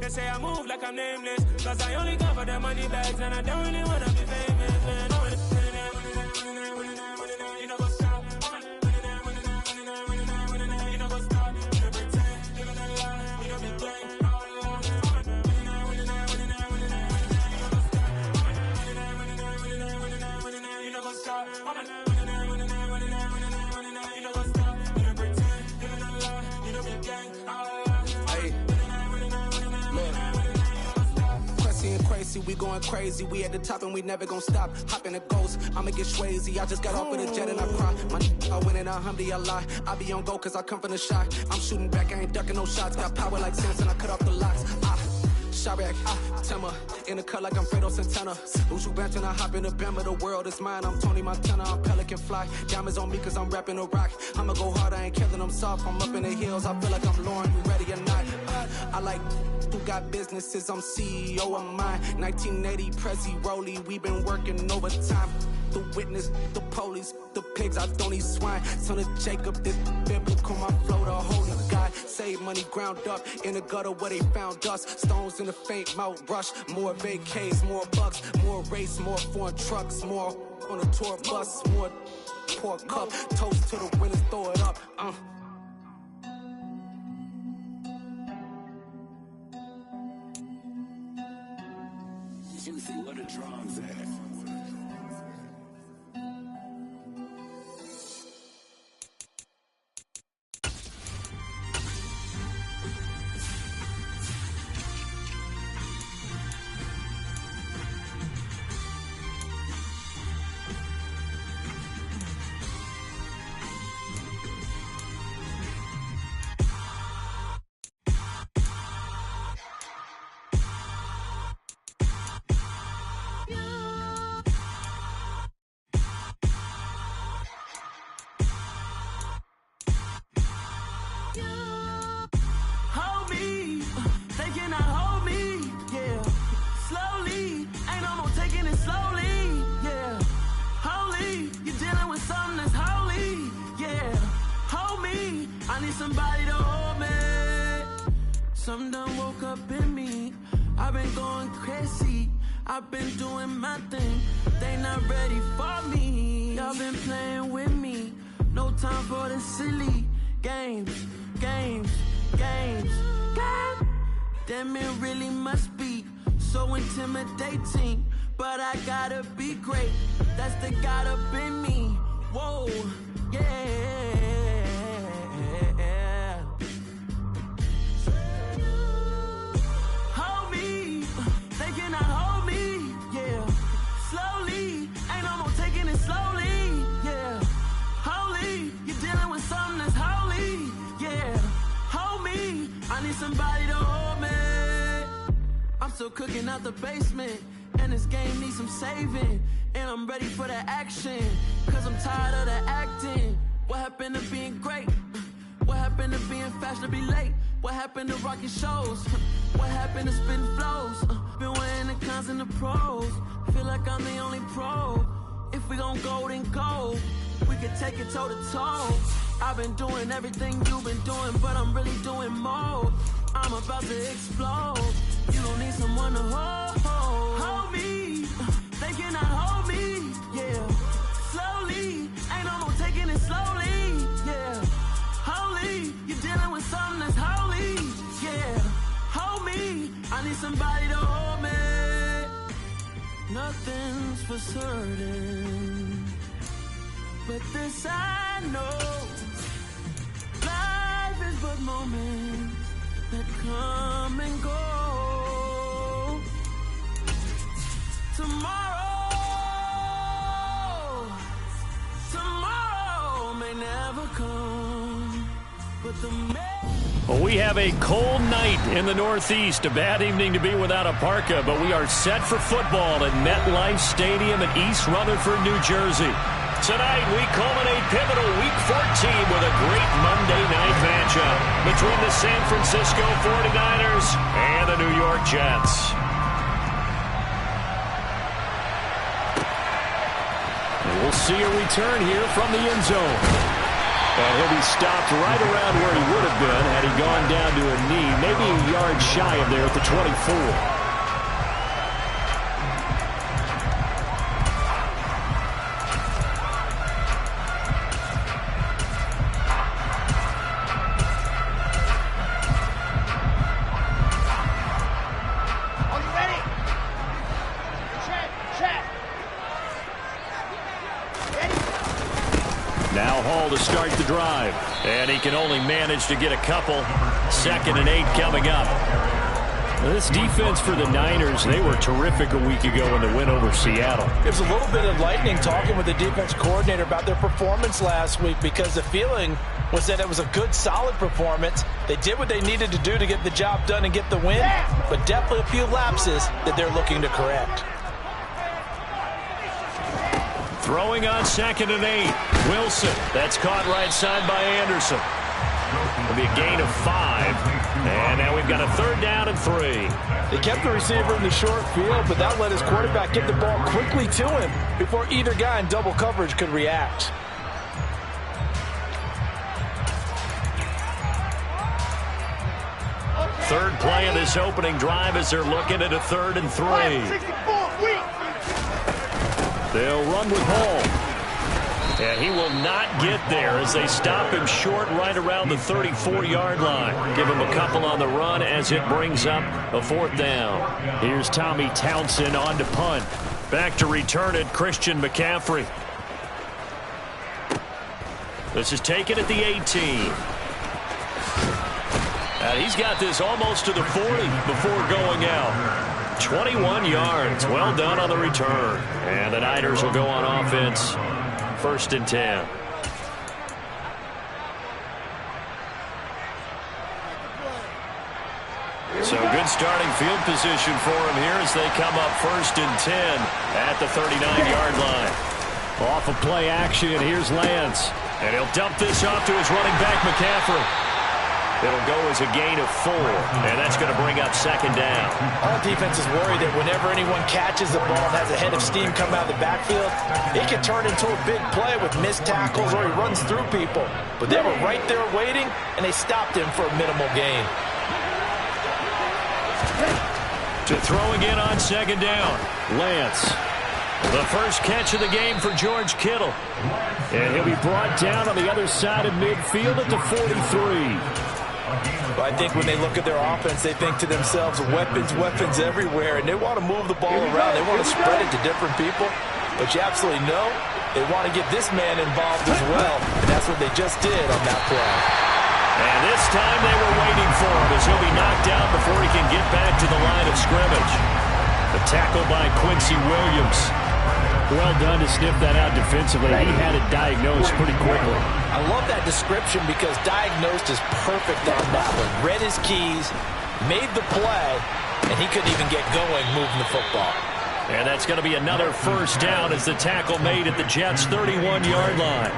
They say I move like I'm nameless, cause I only come for the money bags, and I don't really wanna be famous, man. You know what's up? You know what's up? You know pretend, living a lie, you know be gang. You know what's up? We going crazy, we at the top and we never gonna stop. Hop in a ghost, I'ma get swayzy. I just got off of the jet and I cry. I win in a Humvee, I lie. I be on go cause I come from the shot. I'm shooting back, I ain't ducking no shots. Got power like Samson, I cut off the locks. Chirac, Timmer, in the cut like I'm Fredo Santana. Uju Benton, I hop in the Bama, the world is mine. I'm Tony Montana, I'm Pelican Fly. Diamonds on me cause I'm rapping a rock. I'ma go hard, I ain't killing them soft. I'm up in the hills, I feel like I'm Lauren, you ready or not? I like who got businesses, I'm CEO of mine. 1980 Prezi Rolly, we been working overtime. The witness, the police, the pigs, I don't eat swine. Son of Jacob, this biblical, my flow, the holy God. Save money ground up in the gutter where they found us. Stones in the faint mouth rush. More vacays, more bucks, more race, more foreign trucks, more on a tour bus, more pour cup. Toast to the winners, throw it up. Juicy, what the drums at? Somebody to hold me. Some done woke up in me. I've been going crazy. I've been doing my thing. They not ready for me. Y'all been playing with me. No time for the silly games. Damn, it really must be so intimidating. But I gotta be great. That's the God up in me. Whoa, yeah. Somebody to hold me. I'm still cooking out the basement, and this game needs some saving. And I'm ready for the action, cause I'm tired of the acting. What happened to being great? What happened to being fashionably late? What happened to rocking shows? What happened to spitting flows? Been weighing the cons and the pros. Feel like I'm the only pro. If we gon' go, then go. We can take it toe to toe. I've been doing everything you've been doing, but I'm really doing more. I'm about to explode. You don't need someone to hold me. They cannot hold me, yeah. Slowly, ain't no more taking it slowly, yeah. Holy, you're dealing with something that's holy, yeah. Hold me, I need somebody to hold me. Nothing's for certain, but this I know. Life is but moments that come and go. Tomorrow may never come, but the Well, we have a cold night in the Northeast. A bad evening to be without a parka, but we are set for football at MetLife Stadium in East Rutherford, New Jersey. Tonight, we culminate pivotal Week 14 with a great Monday night matchup between the San Francisco 49ers and the New York Jets. And we'll see a return here from the end zone. And he'll be stopped right around where he would have been had he gone down to a knee, maybe a yard shy of there at the 24. Now Hall to start the drive. And he can only manage to get a couple. 2nd and 8 coming up. This defense for the Niners, they were terrific a week ago in the win over Seattle. There's a little bit of lightning talking with the defense coordinator about their performance last week because the feeling was that it was a good, solid performance. They did what they needed to do to get the job done and get the win, but definitely a few lapses that they're looking to correct. Throwing on 2nd and 8. Wilson. That's caught right side by Anderson. It'll be a gain of 5. And now we've got a 3rd down and 3. They kept the receiver in the short field, but that let his quarterback get the ball quickly to him before either guy in double coverage could react. Third play of this opening drive as they're looking at a 3rd and 3. They'll run with Hall. And he will not get there as they stop him short right around the 34-yard line. Give him a couple on the run as it brings up a 4th down. Here's Tommy Townsend on to punt. Back to return it, Christian McCaffrey. This is taken at the 18. He's got this almost to the 40 before going out. 21 yards. Well done on the return. And the Niners will go on offense. 1st and 10. So good starting field position for him here as they come up 1st and 10 at the 39-yard line. Off of play action, here's Lance. And he'll dump this off to his running back, McCaffrey. It'll go as a gain of 4, and that's going to bring up 2nd down. All defenses worry that whenever anyone catches the ball and has a head of steam come out of the backfield, it can turn into a big play with missed tackles or he runs through people. But they were right there waiting, and they stopped him for a minimal gain. To throwing in on 2nd down, Lance. The first catch of the game for George Kittle. And he'll be brought down on the other side of midfield at the 43. But I think when they look at their offense, they think to themselves, weapons, weapons everywhere, and they want to move the ball around. They want to spread it to different people. But you absolutely know they want to get this man involved as well, and that's what they just did on that play. And this time they were waiting for him as he'll be knocked out before he can get back to the line of scrimmage. The tackle by Quincy Williams. Well done to sniff that out defensively. He had it diagnosed pretty quickly. I love that description because diagnosed is perfect on that one. Read his keys, made the play, and he couldn't even get going moving the football. And that's going to be another 1st down as the tackle made at the Jets' 31-yard line.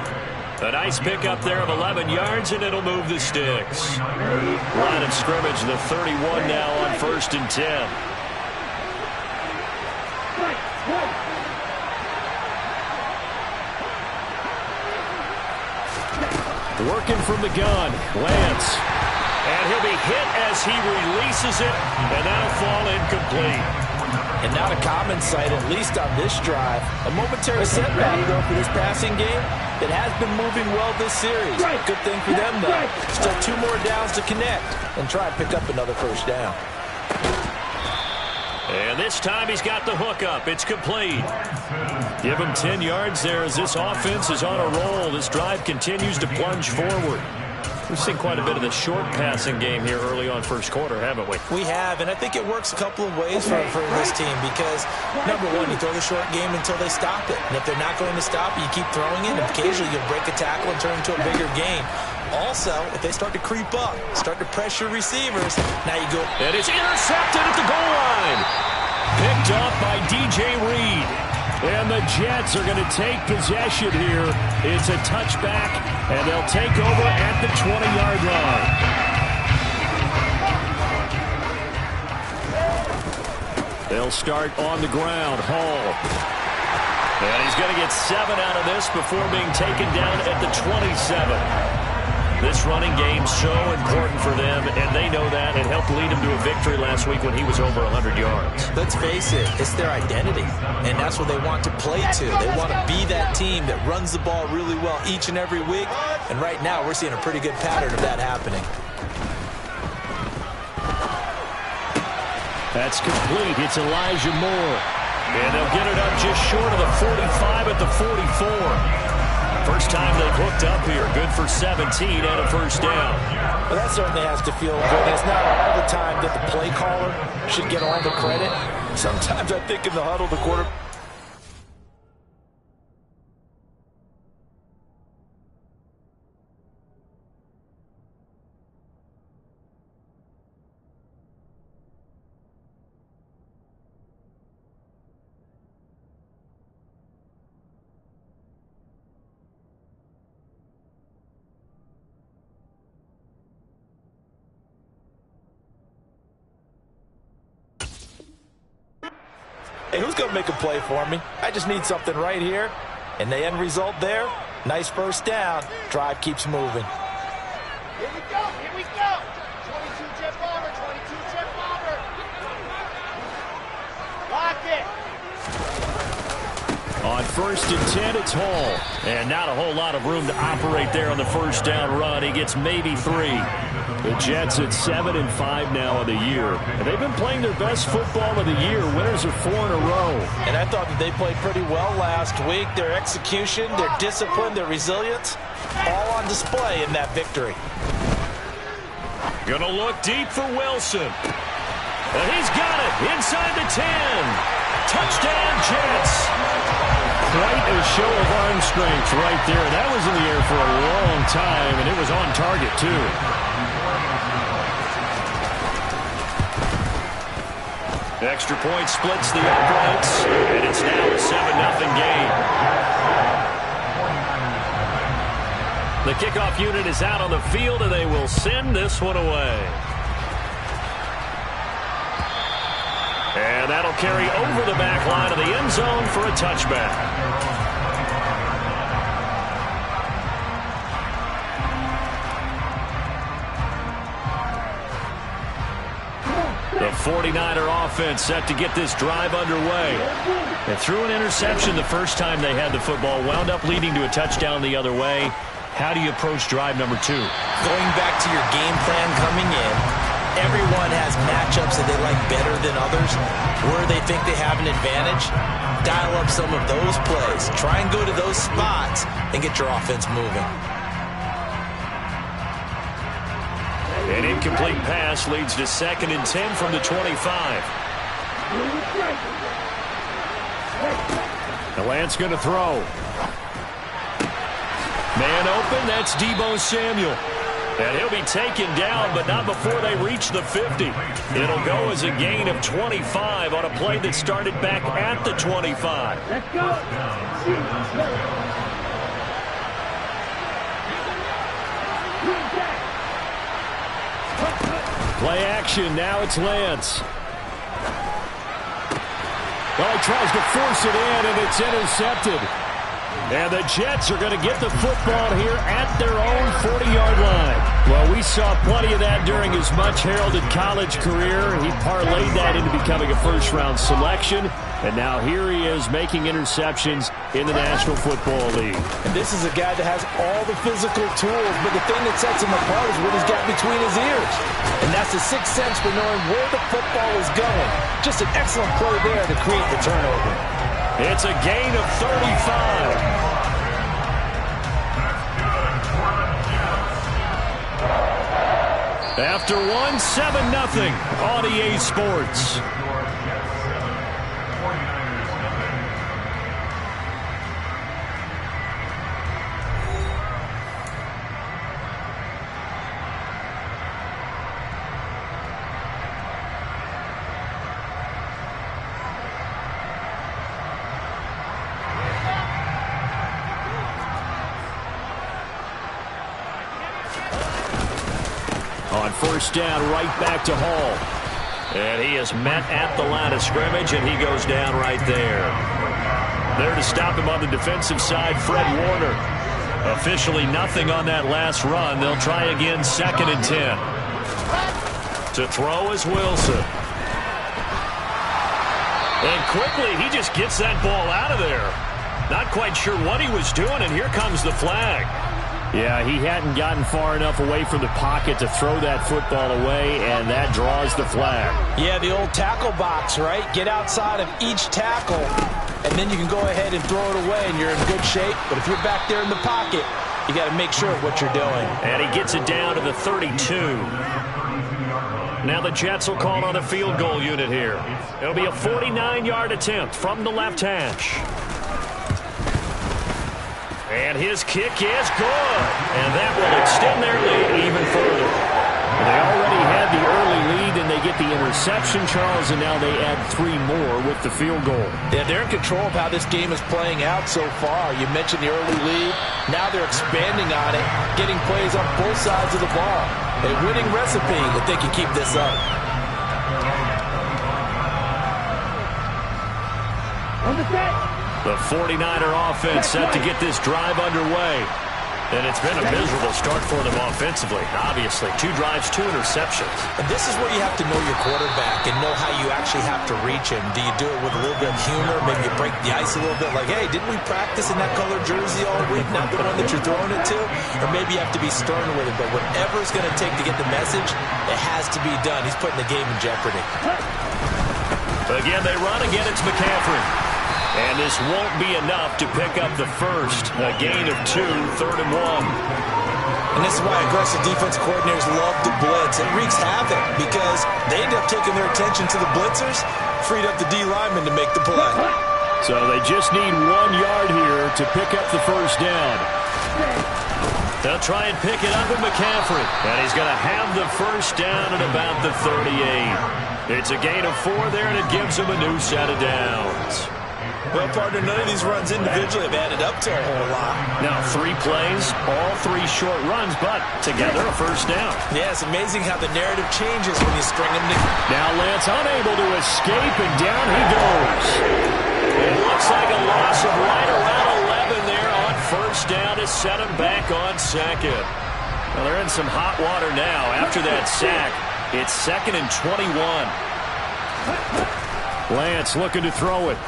A nice pickup there of 11 yards, and it'll move the sticks. Line of scrimmage, the 31 now on 1st and 10. Working from the gun, Lance. And he'll be hit as he releases it, and that'll fall incomplete. And not a common sight, at least on this drive. A momentary setback, though, for this passing game that has been moving well this series. Good thing for them, though. Still 2 more downs to connect and try and pick up another 1st down. And this time he's got the hook up. It's complete. Give him 10 yards there as this offense is on a roll. This drive continues to plunge forward. We've seen quite a bit of the short passing game here early on 1st quarter, haven't we? We have, and I think it works a couple of ways for this team because, number one, you throw the short game until they stop it. And if they're not going to stop it, you keep throwing it, and occasionally you'll break a tackle and turn it into a bigger game. Also, if they start to creep up, start to pressure receivers, now you go. And it's intercepted at the goal line. Picked up by DJ Reed. And the Jets are going to take possession here. It's a touchback, and they'll take over at the 20-yard line. They'll start on the ground. Hall. And he's going to get 7 out of this before being taken down at the 27. This running game's so important for them, and they know that. It helped lead them to a victory last week when he was over 100 yards. Let's face it, it's their identity, and that's what they want to play to. They want to be that team that runs the ball really well each and every week, and right now we're seeing a pretty good pattern of that happening. That's complete. It's Elijah Moore. And they'll get it up just short of the 45 at the 44. First time they've hooked up here. Good for 17 and a first down. Well, that certainly has to feel good. It's not all the time that the play caller should get all the credit. Sometimes I think in the huddle, the quarterback. Hey, who's going to make a play for me? I just need something right here. And the end result there, nice first down. Drive keeps moving. Here we go, here we go. 22 jet bomber, 22 jet bomber. Lock it. On 1st and 10, it's Hall. And not a whole lot of room to operate there on the first down run. He gets maybe 3. The Jets at 7-5 now of the year. And they've been playing their best football of the year. Winners of 4 in a row. And I thought that they played pretty well last week. Their execution, their discipline, their resilience, all on display in that victory. Gonna look deep for Wilson. And he's got it inside the 10. Touchdown, Jets. Quite a show of arm strength right there. That was in the air for a long time, and it was on target, too. Extra point splits the uprights, and it's now a 7-0 game. The kickoff unit is out on the field, and they will send this one away. And that'll carry over the back line of the end zone for a touchback. The 49er offense set to get this drive underway. They threw an interception the first time they had the football, wound up leading to a touchdown the other way. How do you approach drive number 2? Going back to your game plan coming in, everyone has matchups that they like better than others, where they think they have an advantage. Dial up some of those plays. Try and go to those spots and get your offense moving. An incomplete pass leads to 2nd and 10 from the 25. The Lance going to throw. Man open, that's Deebo Samuel. And he'll be taken down, but not before they reach the 50. It'll go as a gain of 25 on a play that started back at the 25. Let's go. Play action, now it's Lance. Well, he tries to force it in, and it's intercepted. And the Jets are going to get the football here at their own 40-yard line. Well, we saw plenty of that during his much-heralded college career. He parlayed that into becoming a first-round selection. And now here he is making interceptions in the National Football League. And this is a guy that has all the physical tools, but the thing that sets him apart is what he's got between his ears. And that's the sixth sense for knowing where the football is going. Just an excellent play there to create the turnover. It's a gain of 35. After one, 7-0 on EA Sports. On first down, right back to Hall. And he is met at the line of scrimmage, and he goes down right there. There to stop him on the defensive side, Fred Warner. Officially nothing on that last run. They'll try again, 2nd and 10. To throw is Wilson. And quickly, he just gets that ball out of there. Not quite sure what he was doing, and here comes the flag. Yeah, he hadn't gotten far enough away from the pocket to throw that football away, and that draws the flag. Yeah, the old tackle box, right? Get outside of each tackle, and then you can go ahead and throw it away, and you're in good shape. But if you're back there in the pocket, you got to make sure of what you're doing. And he gets it down to the 32. Now the Jets will call on a field goal unit here. It'll be a 49-yard attempt from the left hash. And his kick is good. And that will extend their lead even further. They already had the early lead, and they get the interception, Charles, and now they add 3 more with the field goal. Yeah, they're in control of how this game is playing out so far. You mentioned the early lead. Now they're expanding on it, getting plays on both sides of the ball. A winning recipe if they can keep this up. The 49er offense set to get this drive underway. And it's been a miserable start for them offensively. Obviously, 2 drives, 2 interceptions. And this is where you have to know your quarterback and know how you actually have to reach him. Do you do it with a little bit of humor? Maybe you break the ice a little bit like, hey, didn't we practice in that colored jersey all week? Not the one that you're throwing it to? Or maybe you have to be stern with it. But whatever it's going to take to get the message, it has to be done. He's putting the game in jeopardy. Again, they run. Again, it's McCaffrey. And this won't be enough to pick up the first. A gain of 2, 3rd and 1. And this is why aggressive defense coordinators love to blitz. It wreaks havoc because they end up taking their attention to the blitzers, freed up the D lineman to make the play. So they just need 1 yard here to pick up the first down. They'll try and pick it up with McCaffrey. And he's going to have the first down at about the 38. It's a gain of 4 there, and it gives him a new set of downs. Well, partner, none of these runs individually have added up to a whole lot. Now 3 plays, all 3 short runs, but together a first down. Yeah, it's amazing how the narrative changes when you string them together. Now Lance unable to escape, and down he goes. It looks like a loss of right around 11 there on first down to set him back on 2nd. Well, they're in some hot water now after that sack. It's 2nd and 21. Lance looking to throw it.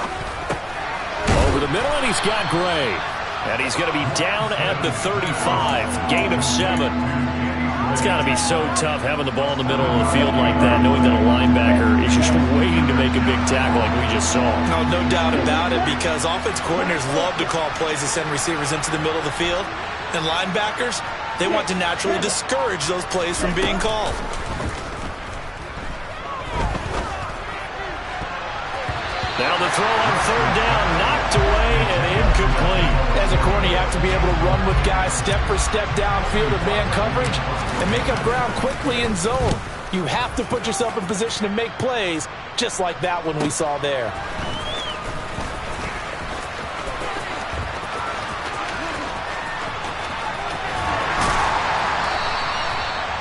Over the middle, and he's got Gray. And he's going to be down at the 35. Gain of 7. It's got to be so tough having the ball in the middle of the field like that, knowing that a linebacker is just waiting to make a big tackle like we just saw. No doubt about it, because offense coordinators love to call plays to send receivers into the middle of the field. And linebackers, they want to naturally discourage those plays from being called. Now the throw on 3rd down, knocked away and incomplete. As a corner, you have to be able to run with guys step for step downfield of man coverage and make up ground quickly in zone. You have to put yourself in position to make plays, just like that one we saw there.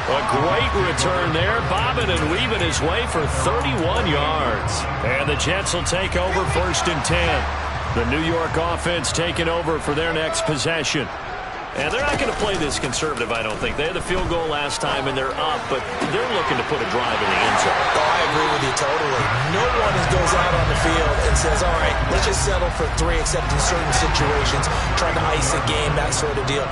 A great return there, bobbing and weaving his way for 31 yards. And the Jets will take over 1st and 10. The New York offense taking over for their next possession. And they're not going to play this conservative, I don't think. They had the field goal last time, and they're up, but they're looking to put a drive in the end zone. Oh, I agree with you totally. No one goes out on the field and says, all right, let's just settle for 3, except in certain situations, trying to ice a game, that sort of deal.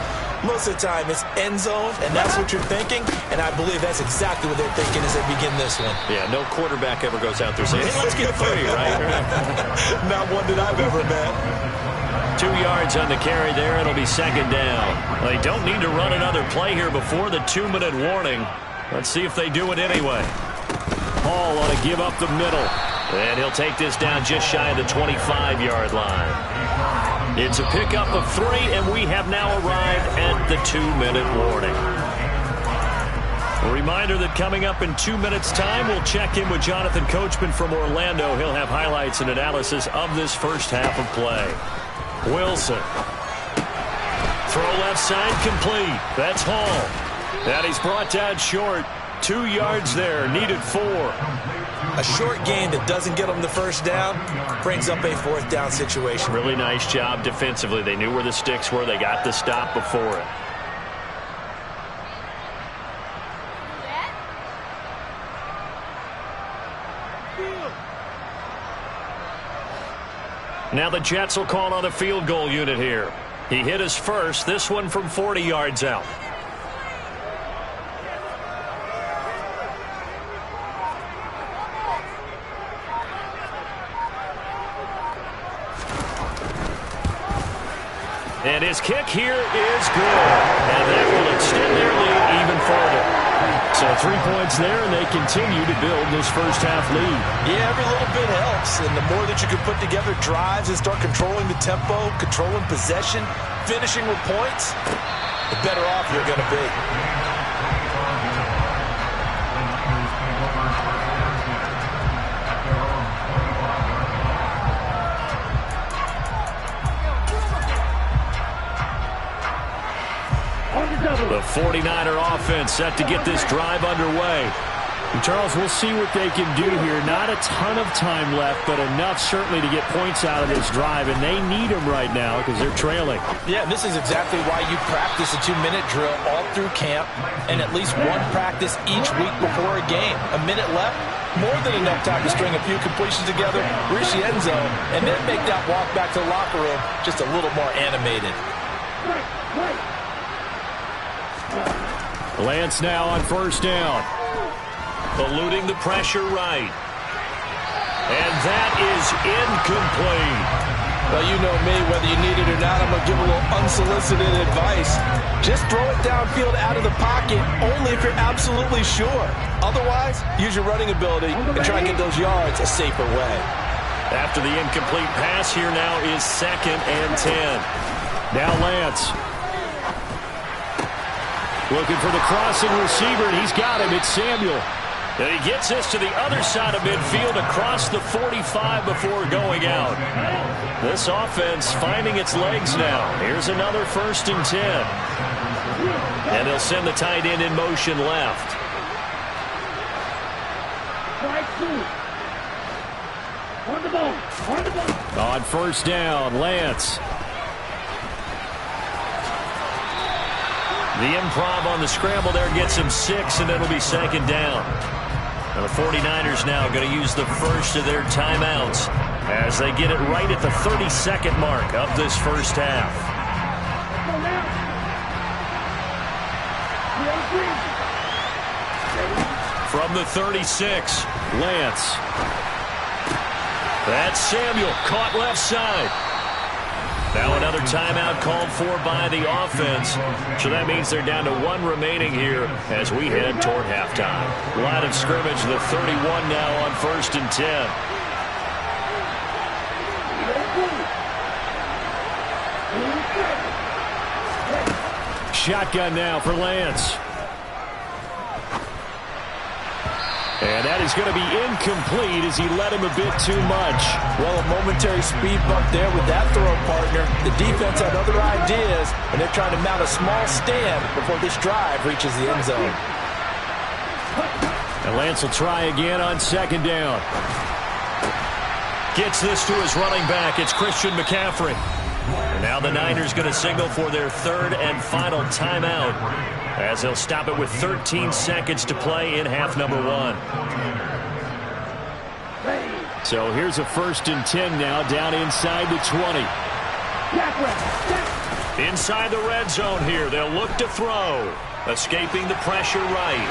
Most of the time, it's end zone, and that's what you're thinking, and I believe that's exactly what they're thinking as they begin this one. Yeah, no quarterback ever goes out there saying, hey, let's get 3, right? Not one that I've ever met. 2 yards on the carry there. It'll be 2nd down. They don't need to run another play here before the 2-minute warning. Let's see if they do it anyway. Hall ought to give up the middle. And he'll take this down just shy of the 25-yard line. It's a pickup of 3, and we have now arrived at the 2-minute warning. A reminder that coming up in 2 minutes' time, we'll check in with Jonathan Coachman from Orlando. He'll have highlights and analysis of this first half of play. Wilson. Throw left side complete. That's Hall. And he's brought down short. 2 yards there. Needed 4. A short gain that doesn't get them the first down brings up a fourth down situation. Really nice job defensively. They knew where the sticks were. They got the stop before it. Now the Jets will call on a field goal unit here. He hit his first, this one from 40 yards out. And his kick here is good. And that will extend their lead even further. So 3 points there, and they continue to build this first half lead. Yeah, every little bit helps. And the more that you can put together drives and start controlling the tempo, controlling possession, finishing with points, the better off you're going to be. The 49er offense set to get this drive underway. And Charles, we'll see what they can do here. Not a ton of time left, but enough certainly to get points out of this drive, and they need them right now because they're trailing. Yeah, this is exactly why you practice a 2-minute drill all through camp and at least one practice each week before a game. A minute left, more than enough time to string a few completions together, reach the end zone, and then make that walk back to the locker room just a little more animated. Lance now on first down. Eluding the pressure right. And that is incomplete. Well, you know me, whether you need it or not, I'm going to give a little unsolicited advice. Just throw it downfield out of the pocket, only if you're absolutely sure. Otherwise, use your running ability and try and get those yards a safer way. After the incomplete pass, here now is 2nd and 10. Now Lance. Looking for the crossing receiver, and he's got him. It's Samuel. And he gets this to the other side of midfield across the 45 before going out. This offense finding its legs now. Here's another 1st and 10. And they'll send the tight end in motion left. On first down, Lance. The improv on the scramble there gets him 6, and it'll be 2nd down. And the 49ers now going to use the first of their timeouts as they get it right at the 30-second mark of this first half. From the 36, Lance. That's Samuel, caught left side. Now another timeout called for by the offense. So that means they're down to 1 remaining here as we head toward halftime. Line of scrimmage, the 31 now on 1st and 10. Shotgun now for Lance. And that is going to be incomplete as he led him a bit too much. Well, a momentary speed bump there with that throw, partner. The defense had other ideas, and they're trying to mount a small stand before this drive reaches the end zone. And Lance will try again on 2nd down. Gets this to his running back. It's Christian McCaffrey. And now the Niners going to signal for their 3rd and final timeout, as they'll stop it with 13 seconds to play in half number 1. So here's a 1st and 10 now, down inside the 20. Inside the red zone here, they'll look to throw. Escaping the pressure right.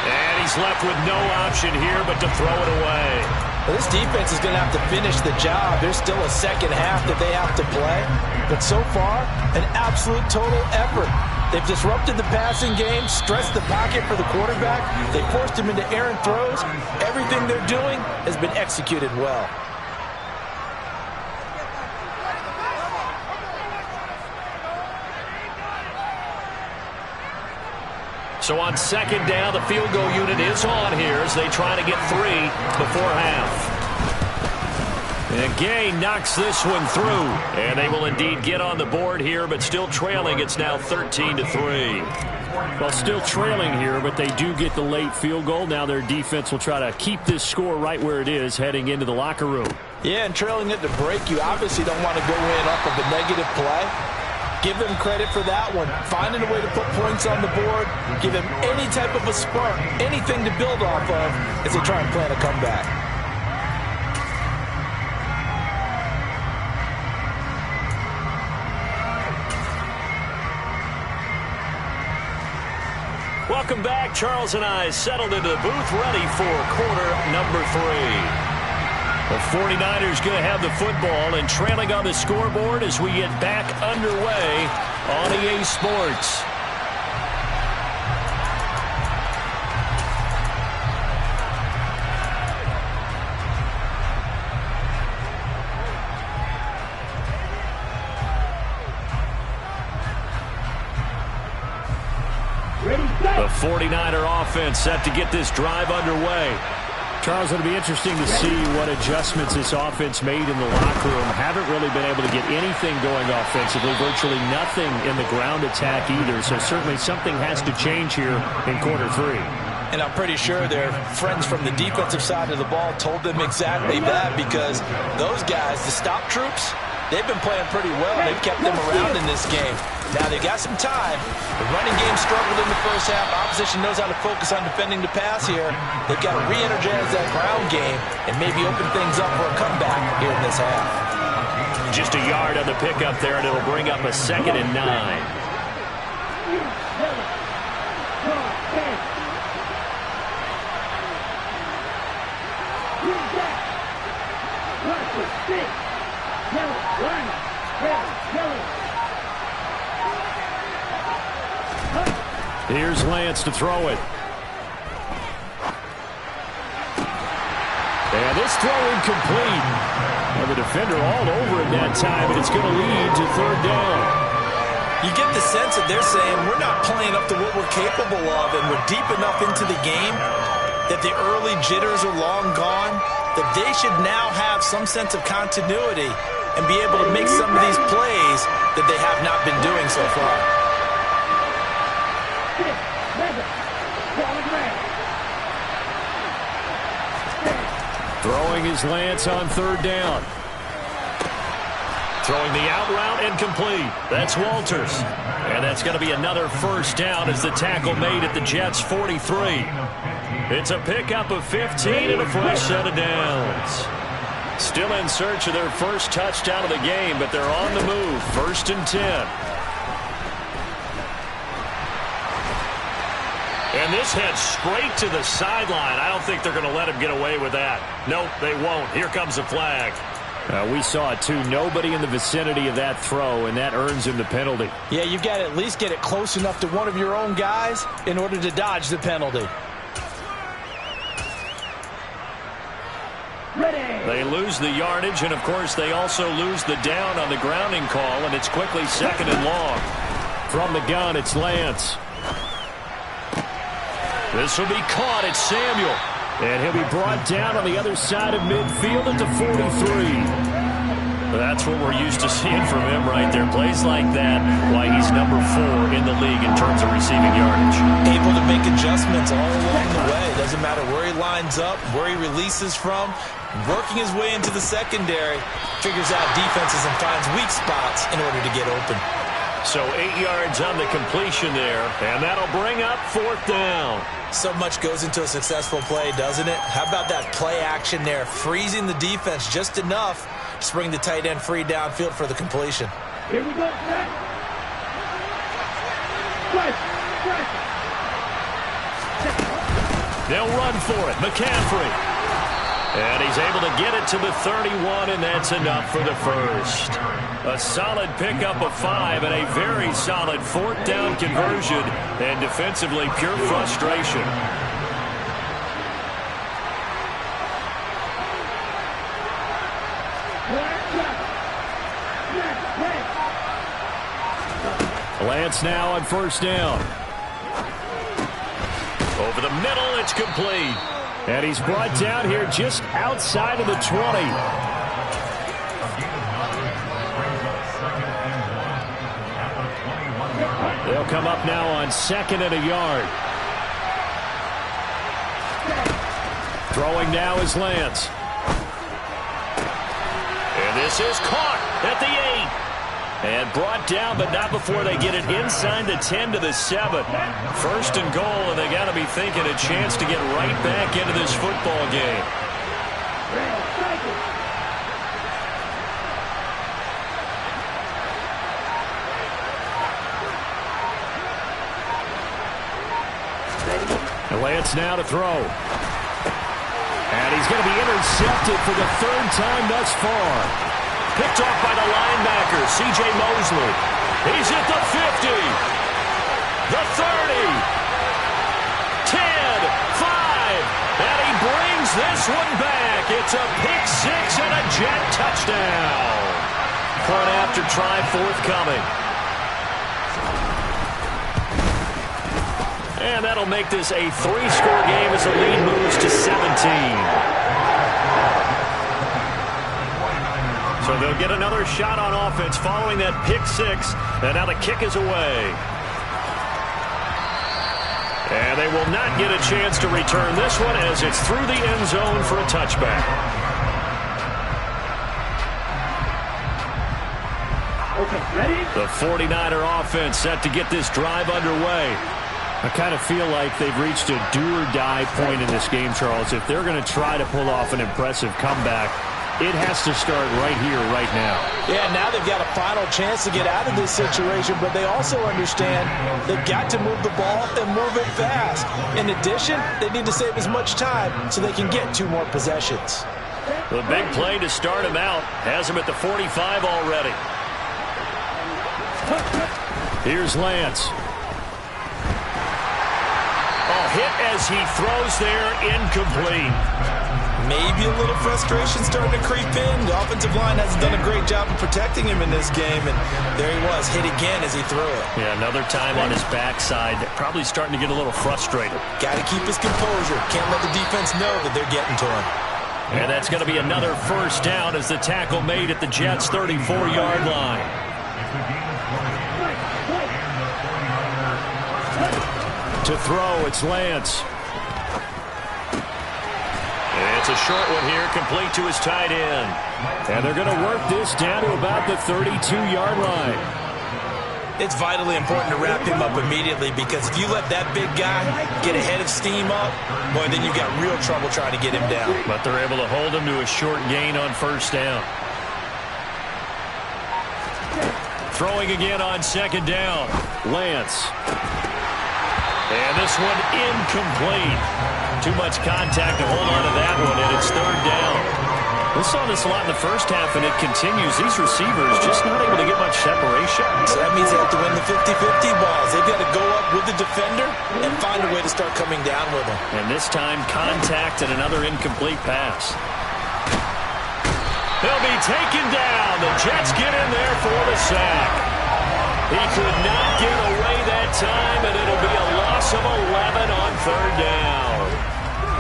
And he's left with no option here but to throw it away. Well, this defense is going to have to finish the job. There's still a second half that they have to play. But so far, an absolute total effort. They've disrupted the passing game, stressed the pocket for the quarterback. They forced him into errant throws. Everything they're doing has been executed well. So on 2nd down, the field goal unit is on here as they try to get 3 before half. And Gay knocks this one through, and they will indeed get on the board here, but still trailing. It's now 13-3. Well, still trailing here, but they do get the late field goal. Now their defense will try to keep this score right where it is heading into the locker room. Yeah, and trailing it to break, you obviously don't want to go in off of a negative play. Give them credit for that one. Finding a way to put points on the board, give them any type of a spark, anything to build off of as they try and plan a comeback. Welcome back. Charles and I settled into the booth, ready for quarter number 3. The 49ers going to have the football and trailing on the scoreboard as we get back underway on EA Sports. The 49er offense set to get this drive underway. Charles, it'll be interesting to see what adjustments this offense made in the locker room. Haven't really been able to get anything going offensively, virtually nothing in the ground attack either. So certainly something has to change here in quarter 3. And I'm pretty sure their friends from the defensive side of the ball told them exactly that, because those guys, the stop troops, they've been playing pretty well. They've kept them around in this game. Now they've got some time. The running game struggled in the first half. Opposition knows how to focus on defending the pass here. They've got to re-energize that ground game and maybe open things up for a comeback here in this half. Just a yard on the pickup there, and it'll bring up a 2nd and 9. Here's Lance to throw it. And this throw incomplete. Well, the defender all over it that time, and it's going to lead to 3rd down. You get the sense that they're saying we're not playing up to what we're capable of, and we're deep enough into the game that the early jitters are long gone, that they should now have some sense of continuity and be able to make some of these plays that they have not been doing so far. Throwing his Lance on 3rd down. Throwing the out route incomplete. That's Walters. And that's going to be another 1st down as the tackle made at the Jets' 43. It's a pickup of 15 and a fresh set of downs. Still in search of their first touchdown of the game, but they're on the move. 1st and 10. And this heads straight to the sideline. I don't think they're going to let him get away with that. Nope, they won't. Here comes the flag. We saw it too. Nobody in the vicinity of that throw, and that earns him the penalty. Yeah, you've got to at least get it close enough to one of your own guys in order to dodge the penalty. They lose the yardage, and of course they also lose the down on the grounding call, and it's quickly 2nd and long. From the gun, it's Lance. This will be caught. It's Samuel. And he'll be brought down on the other side of midfield at the 43. That's what we're used to seeing from him right there. Plays like that, why he's number 4 in the league in terms of receiving yardage. Able to make adjustments all along the way. Doesn't matter where he lines up, where he releases from. Working his way into the secondary, figures out defenses and finds weak spots in order to get open. So 8 yards on the completion there, and that'll bring up 4th down. So much goes into a successful play, doesn't it? How about that play action there, freezing the defense just enough to bring the tight end free downfield for the completion. Here we go, set. They'll run for it. McCaffrey. And he's able to get it to the 31, and that's enough for the 1st. A solid pickup of 5 and a very solid 4th down conversion, and defensively pure frustration. Lance now on 1st down. Over the middle, it's complete. And he's brought down here just outside of the 20. They'll come up now on 2nd and a yard. Throwing now is Lance. And this is caught at the 8. And brought down, but not before they get it inside the 10 to the 7. 1st and goal, and they got to be thinking a chance to get right back into this football game. Lance now to throw. And he's going to be intercepted for the 3rd time thus far. Picked off by the linebacker, C.J. Mosley. He's at the 50. The 30. 10, 5. And he brings this one back. It's a pick 6 and a Jet touchdown. Point after try forthcoming. And that'll make this a 3-score game as the lead moves to 17. So they'll get another shot on offense following that pick 6. And now the kick is away. And they will not get a chance to return this one as it's through the end zone for a touchback. Okay, ready? The 49er offense set to get this drive underway. I kind of feel like they've reached a do-or-die point in this game, Charles. If they're going to try to pull off an impressive comeback, it has to start right here, right now. Yeah, now they've got a final chance to get out of this situation, but they also understand they've got to move the ball and move it fast. In addition, they need to save as much time so they can get 2 more possessions. The big play to start him out has him at the 45 already. Here's Lance. Hit as he throws there, incomplete. Maybe a little frustration starting to creep in. The offensive line hasn't done a great job of protecting him in this game, and there he was, hit again as he threw it. Yeah, another time on his backside, probably starting to get a little frustrated. Got to keep his composure. Can't let the defense know that they're getting to him. And that's going to be another 1st down as the tackle made at the Jets' 34-yard line. To throw, it's Lance. It's a short one here, complete to his tight end. And they're going to work this down to about the 32-yard line. It's vitally important to wrap him up immediately, because if you let that big guy get ahead of steam up, boy, then you've got real trouble trying to get him down. But they're able to hold him to a short gain on 1st down. Throwing again on 2nd down. Lance. And this one incomplete. Too much contact to hold on to that one, and it's 3rd down. We saw this a lot in the first half, and it continues. These receivers just not able to get much separation. So that means they have to win the 50-50 balls. They've got to go up with the defender and find a way to start coming down with them. And this time, contact and another incomplete pass. He'll be taken down. The Jets get in there for the sack. He could not get away that time, and it'll be a loss of 11 on 3rd down.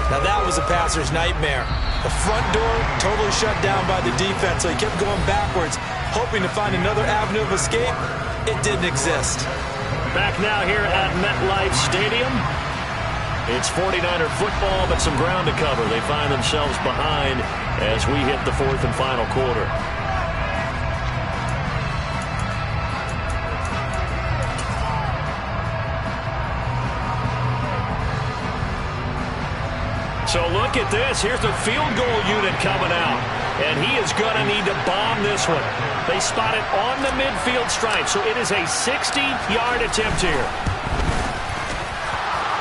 Now that was a passer's nightmare. The front door totally shut down by the defense, so he kept going backwards, hoping to find another avenue of escape. It didn't exist. Back now here at MetLife Stadium. It's 49er football, but some ground to cover. They find themselves behind as we hit the 4th and final quarter. So look at this. Here's the field goal unit coming out. And he is going to need to bomb this one. They spot it on the midfield stripe. So it is a 60-yard attempt here.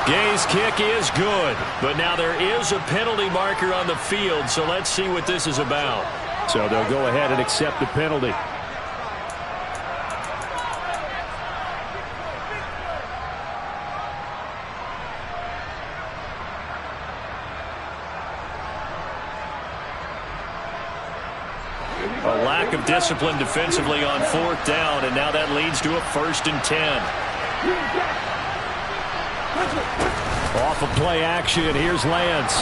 Gay's kick is good. But now there is a penalty marker on the field. So let's see what this is about. So they'll go ahead and accept the penalty. A lack of discipline defensively on 4th down, and now that leads to a 1st and 10. Off of play action, here's Lance.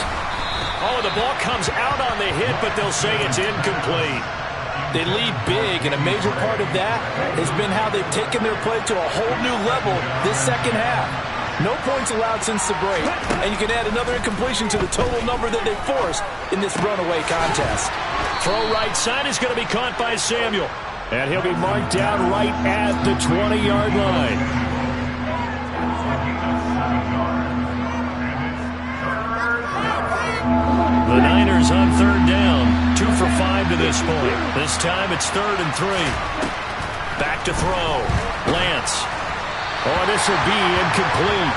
Oh, the ball comes out on the hit, but they'll say it's incomplete. They lead big, and a major part of that has been how they've taken their play to a whole new level this second half. No points allowed since the break, and you can add another incompletion to the total number that they forced in this runaway contest. Throw right side is going to be caught by Samuel, and he'll be marked down right at the 20-yard line. The Niners on third down, 2 for 5 to this point. This time it's 3rd and 3. Back to throw. Lance. Oh, this will be incomplete.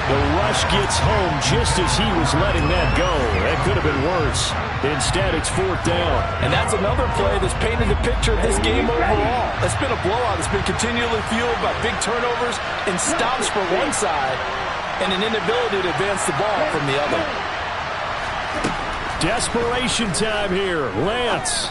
The rush gets home just as he was letting that go. That could have been worse. Instead, it's 4th down. And that's another play that's painted the picture of this game overall. It's been a blowout. It's been continually fueled by big turnovers and stops for one side and an inability to advance the ball from the other. Desperation time here. Lance.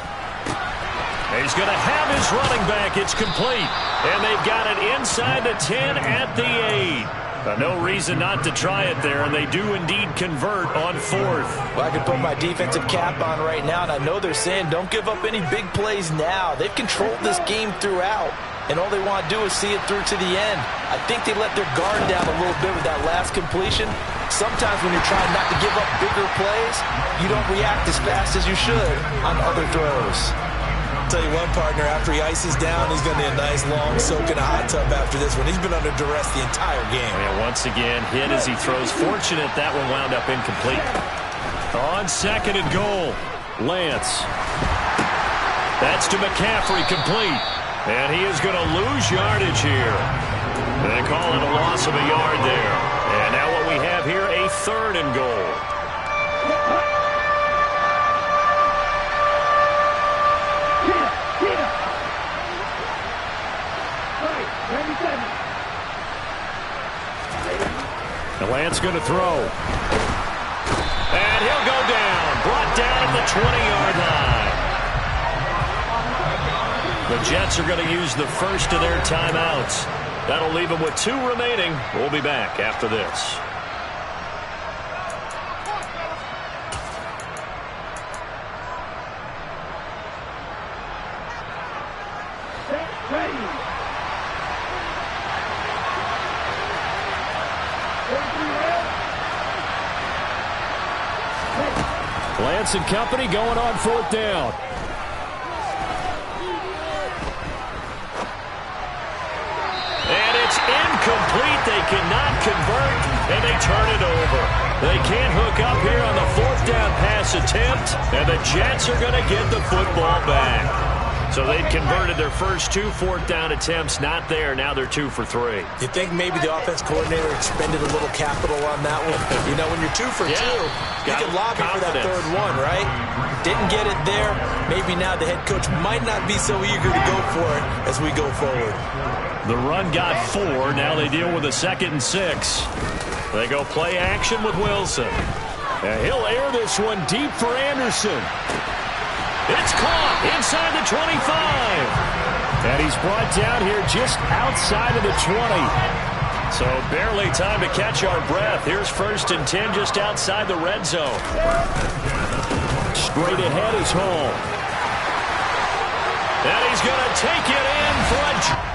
He's going to have his running back. It's complete. And they've got it inside the 10 at the 8. No reason not to try it there, and they do indeed convert on 4th. Well, I can put my defensive cap on right now, and I know they're saying don't give up any big plays now. They've controlled this game throughout, and all they want to do is see it through to the end. I think they let their guard down a little bit with that last completion. Sometimes when you're trying not to give up bigger plays, you don't react as fast as you should on other throws. I'll tell you one, partner, after he ices down, he's going to need a nice long soak in a hot tub after this one. He's been under duress the entire game. Yeah, once again, hit as he throws. Fortunate that one wound up incomplete. On 2nd and goal, Lance. That's to McCaffrey, complete. And he is going to lose yardage here. They call it a loss of a yard there. And now what we have here, a 3rd and goal. And Lance going to throw. And he'll go down. Brought down at the 20-yard line. The Jets are going to use the first of their timeouts. That'll leave them with 2 remaining. We'll be back after this. Lance and company going on 4th down. And it's incomplete. They cannot convert, and they turn it over. They can't hook up here on the 4th down pass attempt, and the Jets are going to get the football back. So they'd converted their first 2 4th down attempts. Not there. Now they're 2 for 3. You think maybe the offense coordinator expended a little capital on that one? You know, when you're 2 for 2, you can lobby for that 3rd one, right? Didn't get it there. Maybe now the head coach might not be so eager to go for it as we go forward. The run got 4. Now they deal with a 2nd and 6. They go play action with Wilson. And he'll air this one deep for Anderson. It's caught inside the 25. And he's brought down here just outside of the 20. So barely time to catch our breath. Here's 1st and 10 just outside the red zone. Straight ahead is Hall. And he's going to take it in for a...